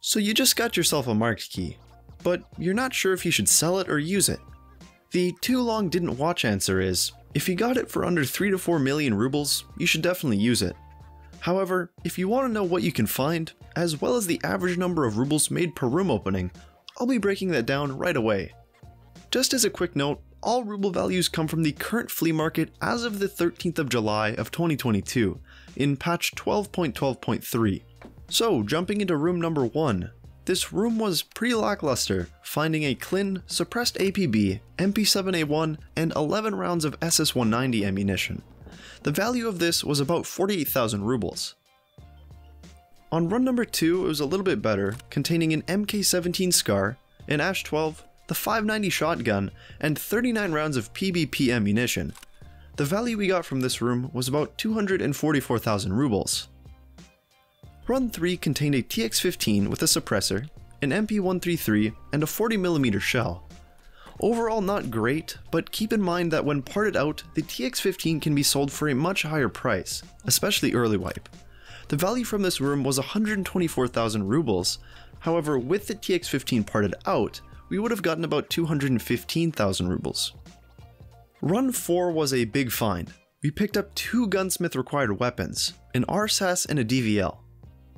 So you just got yourself a marked key, but you're not sure if you should sell it or use it. The too long didn't watch answer is, if you got it for under 3 to 4 million rubles, you should definitely use it. However, if you want to know what you can find, as well as the average number of rubles made per room opening, I'll be breaking that down right away. Just as a quick note, all ruble values come from the current flea market as of the 13th of July of 2022, in patch 12.12.3. So jumping into room number 1, this room was pretty lackluster, finding a Clin, suppressed APB, MP7A1, and 11 rounds of SS190 ammunition. The value of this was about 48,000 rubles. On run number 2 it was a little bit better, containing an MK17 Scar, an Ash 12, the 590 shotgun, and 39 rounds of PBP ammunition. The value we got from this room was about 244,000 rubles. Run 3 contained a TX-15 with a suppressor, an MP133, and a 40mm shell. Overall not great, but keep in mind that when parted out, the TX-15 can be sold for a much higher price, especially early wipe. The value from this room was 124,000 rubles, however with the TX-15 parted out, we would have gotten about 215,000 rubles. Run 4 was a big find. We picked up 2 gunsmith required weapons, an RSAS and a DVL.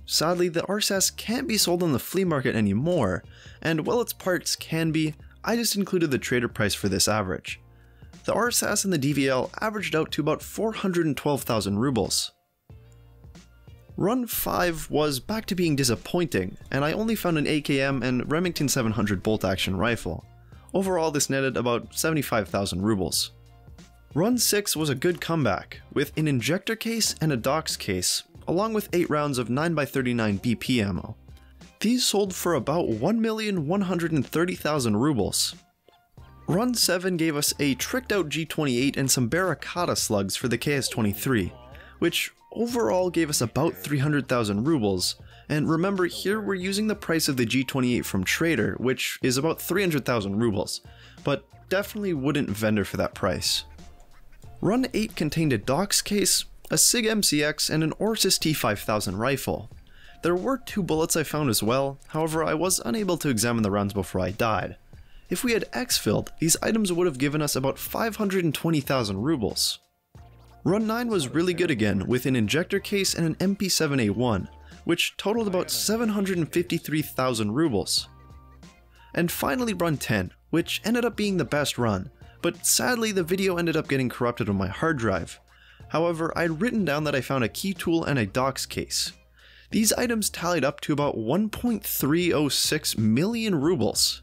Sadly, the RSAS can't be sold on the flea market anymore, and while its parts can be, I just included the trader price for this average. The RSAS and the DVL averaged out to about 412,000 rubles. Run 5 was back to being disappointing, and I only found an AKM and Remington 700 bolt-action rifle. Overall this netted about 75,000 rubles. Run 6 was a good comeback, with an injector case and a Dox case, along with 8 rounds of 9x39 BP ammo. These sold for about 1,130,000 rubles. Run 7 gave us a tricked out G28 and some Barricada slugs for the KS-23, which overall gave us about 300,000 rubles, and remember here we're using the price of the G28 from Trader, which is about 300,000 rubles, but definitely wouldn't vendor for that price. Run 8 contained a Dox case, a SIG MCX, and an Orsis T5000 rifle. There were 2 bullets I found as well, however I was unable to examine the rounds before I died. If we had exfilled, these items would have given us about 520,000 rubles. Run 9 was really good again, with an injector case and an MP7A1, which totaled about 753,000 rubles. And finally run 10, which ended up being the best run, but sadly the video ended up getting corrupted on my hard drive. However, I'd written down that I found a key tool and a Dox case. These items tallied up to about 1.306 million rubles.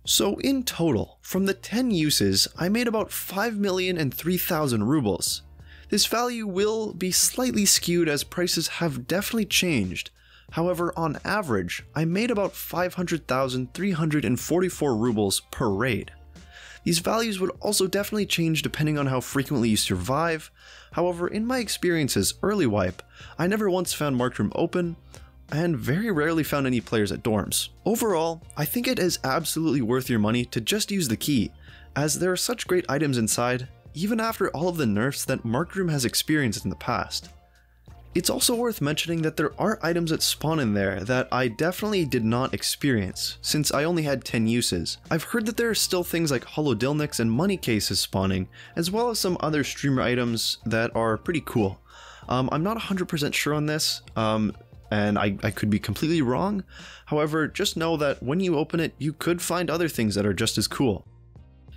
So in total, from the 10 uses, I made about 5,003,000 rubles. This value will be slightly skewed as prices have definitely changed. However, on average, I made about 500,344 rubles per raid. These values would also definitely change depending on how frequently you survive. However, in my experiences early wipe, I never once found marked room open, and very rarely found any players at dorms. Overall, I think it is absolutely worth your money to just use the key, as there are such great items inside, even after all of the nerfs that marked room has experienced in the past. It's also worth mentioning that there are items that spawn in there that I definitely did not experience, since I only had 10 uses. I've heard that there are still things like holodilniks and money cases spawning, as well as some other streamer items that are pretty cool. I'm not 100% sure on this, and I could be completely wrong. However, just know that when you open it, you could find other things that are just as cool.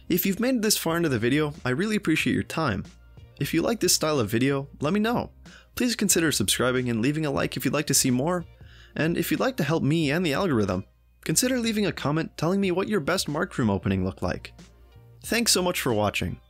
If you've made it this far into the video, I really appreciate your time. If you like this style of video, let me know. Please consider subscribing and leaving a like if you'd like to see more. And if you'd like to help me and the algorithm, consider leaving a comment telling me what your best marked room opening looked like. Thanks so much for watching.